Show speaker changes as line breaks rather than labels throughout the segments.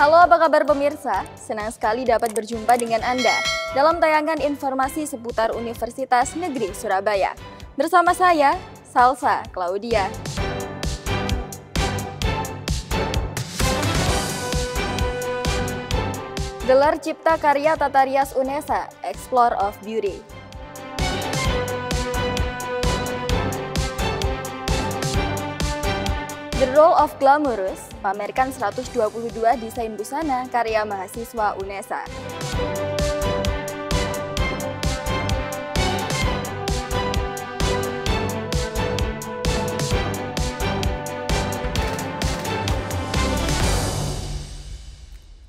Halo, apa kabar pemirsa? Senang sekali dapat berjumpa dengan Anda dalam tayangan informasi seputar Universitas Negeri Surabaya. Bersama saya, Salsa Claudia. Gelar Cipta Karya Tata Rias UNESA, Explore of Beauty. The Role of Glamorous, pamerkan 122 desain busana karya mahasiswa UNESA.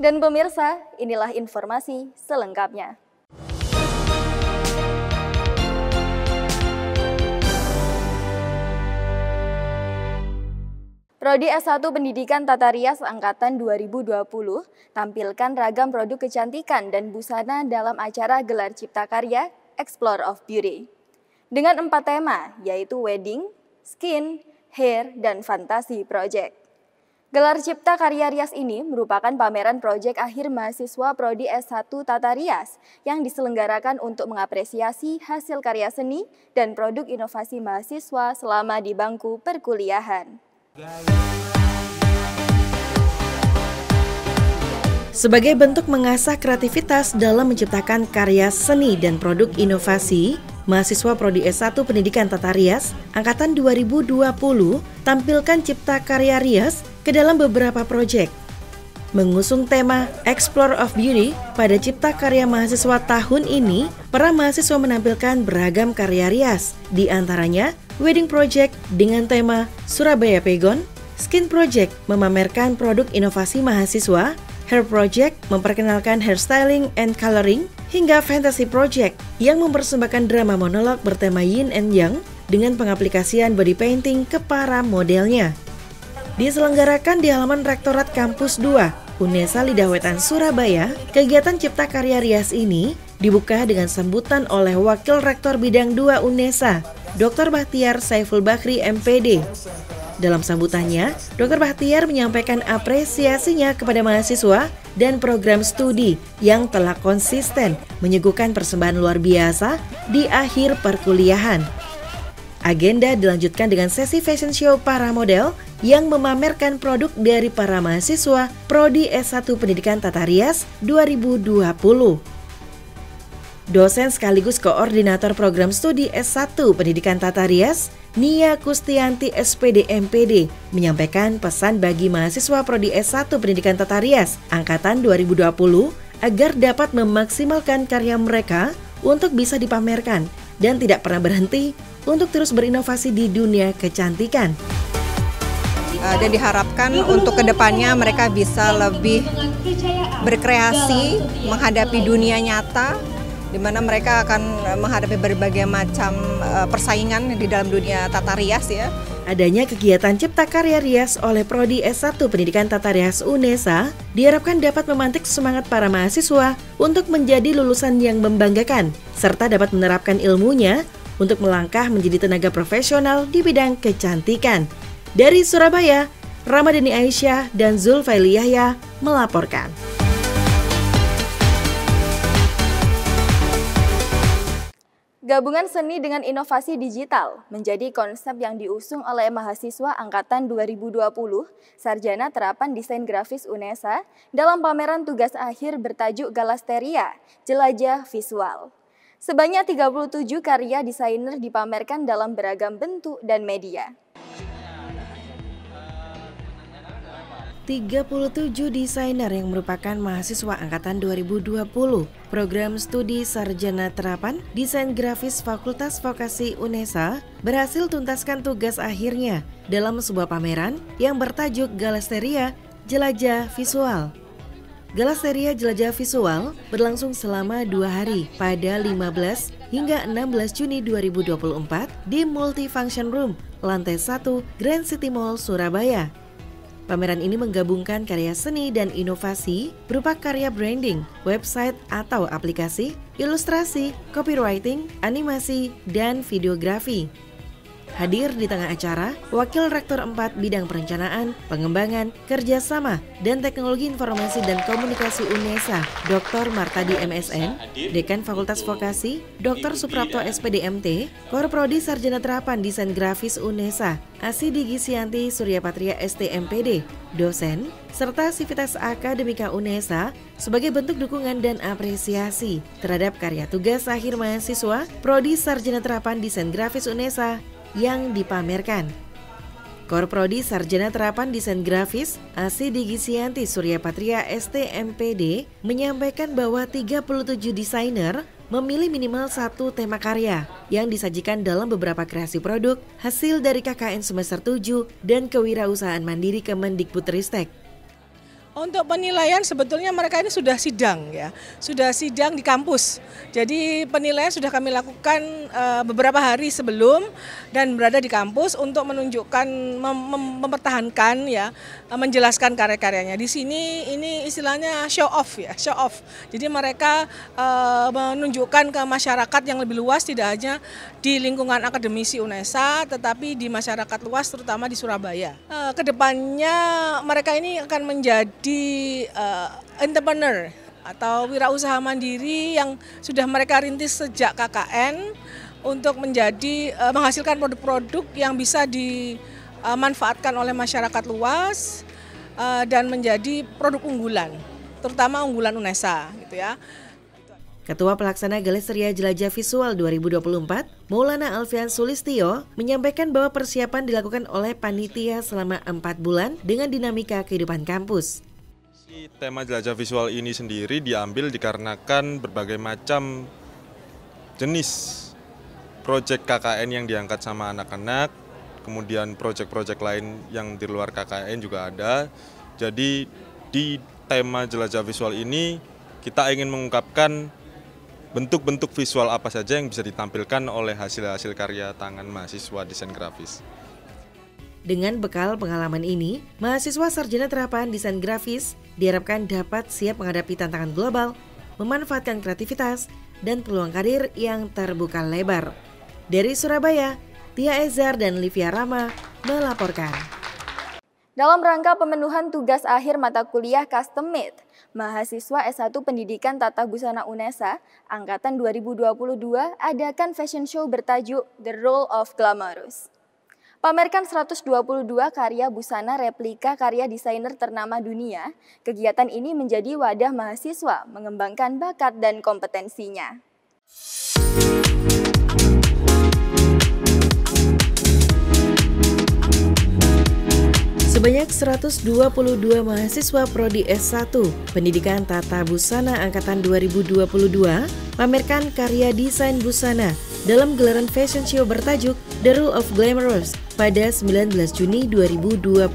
Dan pemirsa, inilah informasi selengkapnya. Prodi S1 Pendidikan Tata Rias Angkatan 2020 tampilkan ragam produk kecantikan dan busana dalam acara Gelar Cipta Karya Explore of Beauty. Dengan 4 tema, yaitu Wedding, Skin, Hair, dan Fantasi Project. Gelar Cipta Karya Rias ini merupakan pameran proyek akhir mahasiswa Prodi S1 Tata Rias yang diselenggarakan untuk mengapresiasi hasil karya seni dan produk inovasi mahasiswa selama di bangku perkuliahan.
Sebagai bentuk mengasah kreativitas dalam menciptakan karya seni dan produk inovasi, mahasiswa Prodi S1 Pendidikan Tata Rias Angkatan 2020 tampilkan Cipta Karya Rias ke dalam beberapa proyek. Mengusung tema Explore of Beauty, pada Cipta Karya Mahasiswa tahun ini, para mahasiswa menampilkan beragam karya rias, di antaranya Wedding Project dengan tema Surabaya Pegon, Skin Project memamerkan produk inovasi mahasiswa, Hair Project memperkenalkan hairstyling and coloring, hingga Fantasy Project yang mempersembahkan drama monolog bertema Yin and Yang dengan pengaplikasian body painting ke para modelnya. Diselenggarakan di halaman Rektorat Kampus 2, UNESA Lidah Wetan Surabaya, kegiatan Cipta Karya Rias ini dibuka dengan sambutan oleh Wakil Rektor Bidang 2 UNESA, Dr. Bahtiar Saiful Bakri MPD. Dalam sambutannya, Dr. Bahtiar menyampaikan apresiasinya kepada mahasiswa dan program studi yang telah konsisten menyuguhkan persembahan luar biasa di akhir perkuliahan. Agenda dilanjutkan dengan sesi fashion show para model yang memamerkan produk dari para mahasiswa Prodi S1 Pendidikan Tata Rias 2020. Dosen sekaligus koordinator program studi S1 Pendidikan Tata Rias, Nia Kustianti SPD MPD, menyampaikan pesan bagi mahasiswa Prodi S1 Pendidikan Tata Rias Angkatan 2020 agar dapat memaksimalkan karya mereka untuk bisa dipamerkan dan tidak pernah berhenti untuk terus berinovasi di dunia kecantikan.
Dan diharapkan untuk kedepannya mereka bisa lebih berkreasi menghadapi dunia nyata, di mana mereka akan menghadapi berbagai macam persaingan di dalam dunia tata rias ya.
Adanya kegiatan Cipta Karya Rias oleh Prodi S1 Pendidikan Tata Rias UNESA diharapkan dapat memantik semangat para mahasiswa untuk menjadi lulusan yang membanggakan, serta dapat menerapkan ilmunya untuk melangkah menjadi tenaga profesional di bidang kecantikan. Dari Surabaya, Ramadhani Aisyah dan Zulfaili Yahya melaporkan.
Gabungan seni dengan inovasi digital menjadi konsep yang diusung oleh mahasiswa Angkatan 2020 Sarjana Terapan Desain Grafis UNESA dalam pameran tugas akhir bertajuk Galasteria, Jelajah Visual. Sebanyak 37 karya desainer dipamerkan dalam beragam bentuk dan media.
37 desainer yang merupakan mahasiswa Angkatan 2020 Program Studi Sarjana Terapan Desain Grafis Fakultas Vokasi UNESA berhasil tuntaskan tugas akhirnya dalam sebuah pameran yang bertajuk Galasteria Jelajah Visual. Galasteria Jelajah Visual berlangsung selama 2 hari pada 15 hingga 16 Juni 2024 di Multifunction Room, lantai 1 Grand City Mall, Surabaya. Pameran ini menggabungkan karya seni dan inovasi berupa karya branding, website atau aplikasi, ilustrasi, copywriting, animasi, dan videografi. Hadir di tengah acara, Wakil Rektor 4 Bidang Perencanaan, Pengembangan, Kerjasama, dan Teknologi Informasi dan Komunikasi UNESA, Dr. Martadi MSN, Dekan Fakultas Vokasi, Dr. Suprapto SPDMT, Korprodi Sarjana Terapan Desain Grafis UNESA, Asidi Gisianti Suryapatria STMPD, dosen, serta Sivitas Akademika UNESA sebagai bentuk dukungan dan apresiasi terhadap karya tugas akhir mahasiswa Prodi Sarjana Terapan Desain Grafis UNESA yang dipamerkan. Korprodi Sarjana Terapan Desain Grafis Asidi Gisianti Suryapatria STMPD menyampaikan bahwa 37 desainer memilih minimal satu tema karya yang disajikan dalam beberapa kreasi produk hasil dari KKN semester 7 dan Kewirausahaan Mandiri Kemendikbudristek.
Untuk penilaian sebetulnya mereka ini sudah sidang ya, sudah sidang di kampus. Jadi penilaian sudah kami lakukan beberapa hari sebelum dan berada di kampus untuk menunjukkan, mempertahankan ya, menjelaskan karya-karyanya. Di sini ini istilahnya show off ya, show off. Jadi mereka menunjukkan ke masyarakat yang lebih luas, tidak hanya di lingkungan akademisi UNESA, tetapi di masyarakat luas, terutama di Surabaya. Kedepannya mereka ini akan menjadi entrepreneur atau wirausaha mandiri yang sudah mereka rintis sejak KKN untuk menjadi menghasilkan produk-produk yang bisa dimanfaatkan oleh masyarakat luas dan menjadi produk unggulan, terutama unggulan UNESA gitu ya.
Ketua Pelaksana Galesteria Jelajah Visual 2024, Maulana Alfian Sulistyo, menyampaikan bahwa persiapan dilakukan oleh panitia selama 4 bulan dengan dinamika kehidupan kampus.
Tema jelajah visual ini sendiri diambil dikarenakan berbagai macam jenis proyek KKN yang diangkat sama anak-anak, kemudian proyek-proyek lain yang di luar KKN juga ada. Jadi di tema jelajah visual ini kita ingin mengungkapkan bentuk-bentuk visual apa saja yang bisa ditampilkan oleh hasil-hasil karya tangan mahasiswa desain grafis.
Dengan bekal pengalaman ini, mahasiswa Sarjana Terapan Desain Grafis diharapkan dapat siap menghadapi tantangan global, memanfaatkan kreativitas, dan peluang karir yang terbuka lebar. Dari Surabaya, Tia Ezar dan Livia Rama melaporkan.
Dalam rangka pemenuhan tugas akhir mata kuliah custom made, mahasiswa S1 Pendidikan Tata Busana UNESA angkatan 2022 adakan fashion show bertajuk The Role of Glamorous. Pamerkan 122 karya busana replika karya desainer ternama dunia, kegiatan ini menjadi wadah mahasiswa mengembangkan bakat dan kompetensinya.
Sebanyak 122 mahasiswa Prodi S1 Pendidikan Tata Busana Angkatan 2022 pamerkan karya desain busana dalam gelaran fashion show bertajuk The Role of Glamorous pada 19 Juni 2024.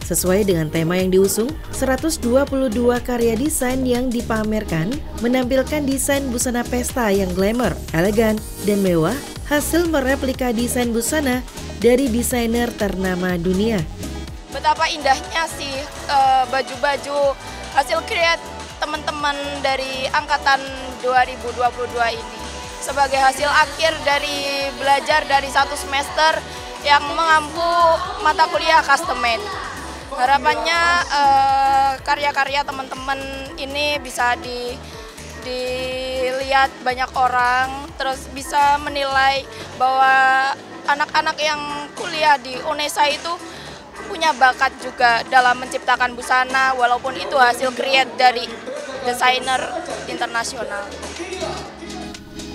Sesuai dengan tema yang diusung, 122 karya desain yang dipamerkan menampilkan desain busana pesta yang glamour, elegan, dan mewah hasil mereplika desain busana dari desainer ternama dunia.
Betapa indahnya sih baju-baju hasil kreat teman-teman dari angkatan 2022 ini. Sebagai hasil akhir dari belajar dari 1 semester yang mengampu mata kuliah custom made. Harapannya karya-karya teman-teman ini bisa dilihat banyak orang, terus bisa menilai bahwa anak-anak yang kuliah di UNESA itu punya bakat juga dalam menciptakan busana, walaupun itu hasil kreat dari desainer internasional.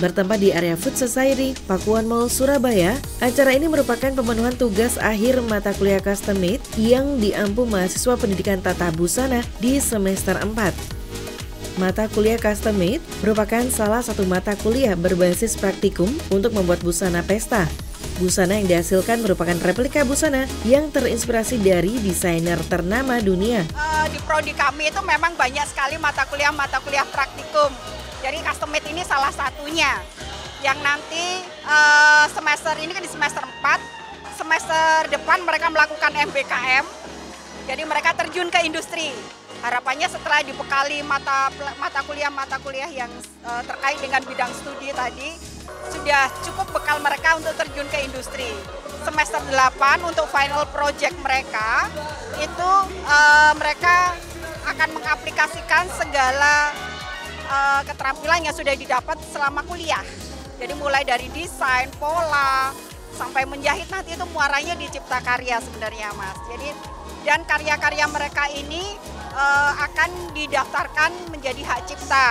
Bertempat di area Food Society, Pakuan Mall, Surabaya, acara ini merupakan pemenuhan tugas akhir mata kuliah custom made yang diampu mahasiswa pendidikan tata busana di semester 4. Mata kuliah custom made merupakan salah satu mata kuliah berbasis praktikum untuk membuat busana pesta. Busana yang dihasilkan merupakan replika busana yang terinspirasi dari desainer ternama dunia.
Di prodi kami itu memang banyak sekali mata kuliah praktikum. Jadi custom made ini salah satunya. Yang nanti semester ini kan di semester 4, semester depan mereka melakukan MBKM. Jadi mereka terjun ke industri. Harapannya setelah dibekali mata kuliah yang terkait dengan bidang studi tadi, sudah cukup bekal mereka untuk terjun ke industri. Semester 8 untuk final project mereka itu mereka akan mengaplikasikan segala keterampilan yang sudah didapat selama kuliah. Jadi mulai dari desain, pola, sampai menjahit nanti itu muaranya di Cipta Karya sebenarnya, Mas. Jadi dan karya-karya mereka ini akan didaftarkan menjadi hak cipta.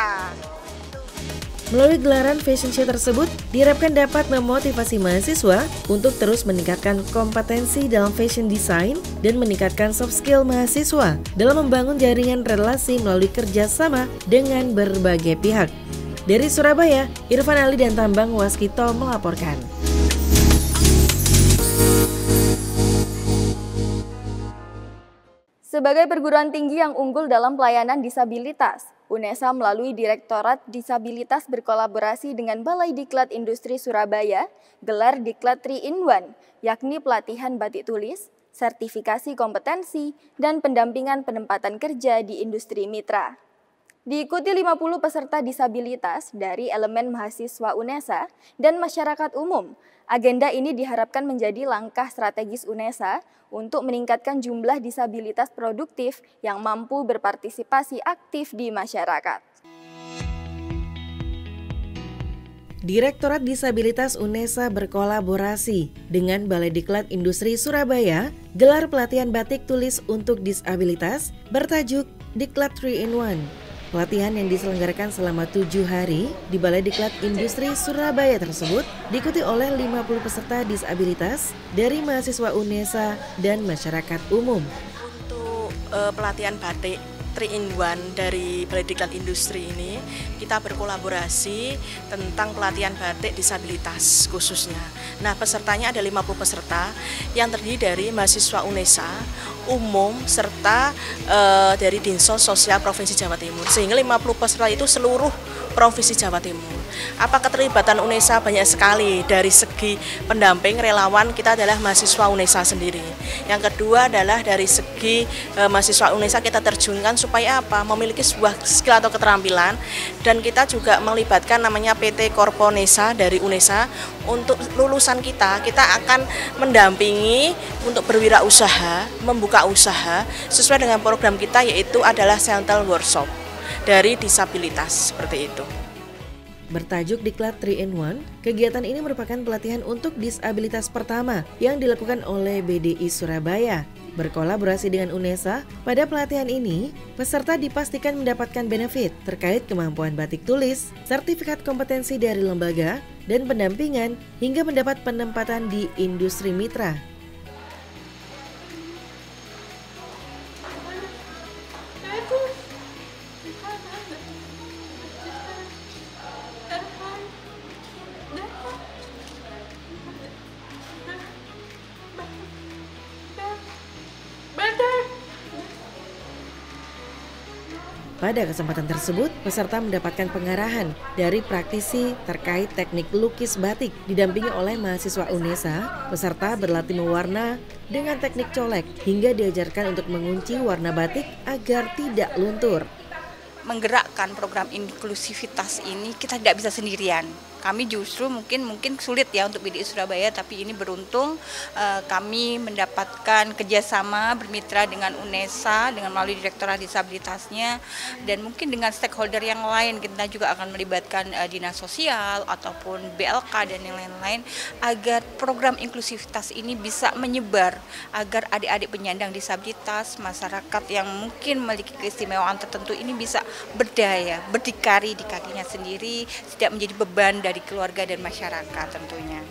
Melalui gelaran fashion show tersebut, diharapkan dapat memotivasi mahasiswa untuk terus meningkatkan kompetensi dalam fashion design dan meningkatkan soft skill mahasiswa dalam membangun jaringan relasi melalui kerjasama dengan berbagai pihak. Dari Surabaya, Irfan Ali dan Tambang Waskito melaporkan.
Sebagai perguruan tinggi yang unggul dalam pelayanan disabilitas, UNESA melalui Direktorat Disabilitas berkolaborasi dengan Balai Diklat Industri Surabaya gelar Diklat 3-in-1, yakni pelatihan batik tulis, sertifikasi kompetensi, dan pendampingan penempatan kerja di industri mitra. Diikuti 50 peserta disabilitas dari elemen mahasiswa UNESA dan masyarakat umum, agenda ini diharapkan menjadi langkah strategis UNESA untuk meningkatkan jumlah disabilitas produktif yang mampu berpartisipasi aktif di masyarakat.
Direktorat Disabilitas UNESA berkolaborasi dengan Balai Diklat Industri Surabaya gelar pelatihan batik tulis untuk disabilitas bertajuk Diklat 3-in-1. Pelatihan yang diselenggarakan selama 7 hari di Balai Diklat Industri Surabaya tersebut diikuti oleh 50 peserta disabilitas dari mahasiswa UNESA dan masyarakat umum.
Untuk pelatihan batik 3-in-1 dari Balai Diklat Industri ini, kita berkolaborasi tentang pelatihan batik disabilitas khususnya. Nah, pesertanya ada 50 peserta yang terdiri dari mahasiswa UNESA, umum, serta dari Dinsos Sosial Provinsi Jawa Timur. Sehingga 50 peserta itu seluruh Provinsi Jawa Timur. Apa keterlibatan UNESA banyak sekali dari segi pendamping relawan kita adalah mahasiswa UNESA sendiri. Yang kedua adalah dari segi mahasiswa UNESA kita terjunkan supaya apa? Memiliki sebuah skill atau keterampilan, dan kita juga melibatkan namanya PT Korponesa dari UNESA. Untuk lulusan kita akan mendampingi untuk berwirausaha, membuka usaha sesuai dengan program kita, yaitu adalah Sental Workshop dari disabilitas, seperti itu.
Bertajuk Diklat 3-in-1, kegiatan ini merupakan pelatihan untuk disabilitas pertama yang dilakukan oleh BDI Surabaya. Berkolaborasi dengan UNESA, pada pelatihan ini, peserta dipastikan mendapatkan benefit terkait kemampuan batik tulis, sertifikat kompetensi dari lembaga, dan pendampingan hingga mendapat penempatan di industri mitra. Pada kesempatan tersebut, peserta mendapatkan pengarahan dari praktisi terkait teknik lukis batik didampingi oleh mahasiswa UNESA. Peserta berlatih mewarna dengan teknik colek hingga diajarkan untuk mengunci warna batik agar tidak luntur.
Menggerakkan program inklusivitas ini kita tidak bisa sendirian. Kami justru mungkin sulit ya untuk BDI Surabaya, tapi ini beruntung kami mendapatkan kerjasama bermitra dengan UNESA dengan melalui Direktorat Disabilitasnya, dan mungkin dengan stakeholder yang lain. Kita juga akan melibatkan dinas sosial ataupun BLK dan yang lain-lain agar program inklusivitas ini bisa menyebar, agar adik-adik penyandang disabilitas, masyarakat yang mungkin memiliki keistimewaan tertentu ini bisa berdaya, berdikari di kakinya sendiri, tidak menjadi beban dari keluarga dan masyarakat tentunya.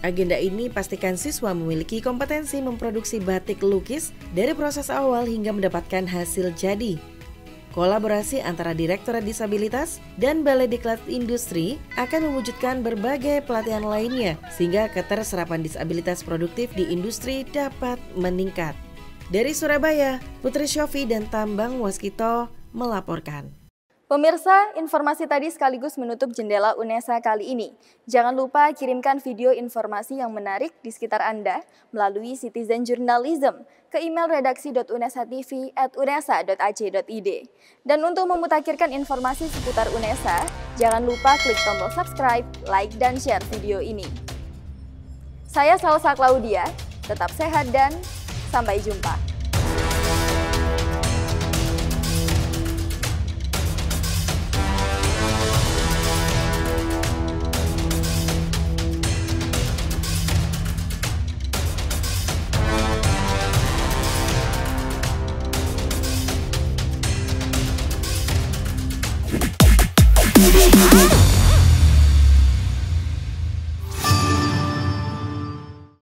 Agenda ini pastikan siswa memiliki kompetensi memproduksi batik lukis dari proses awal hingga mendapatkan hasil jadi. Kolaborasi antara Direktorat Disabilitas dan Balai Diklat Industri akan mewujudkan berbagai pelatihan lainnya sehingga keterserapan disabilitas produktif di industri dapat meningkat. Dari Surabaya, Putri Syofi dan Tambang Waskito melaporkan.
Pemirsa, informasi tadi sekaligus menutup jendela UNESA kali ini. Jangan lupa kirimkan video informasi yang menarik di sekitar Anda melalui Citizen Journalism ke email redaksi.unesatv@unesa.ac.id. Dan untuk memutakhirkan informasi seputar UNESA, jangan lupa klik tombol subscribe, like, dan share video ini. Saya Salsa Claudia, tetap sehat dan sampai jumpa.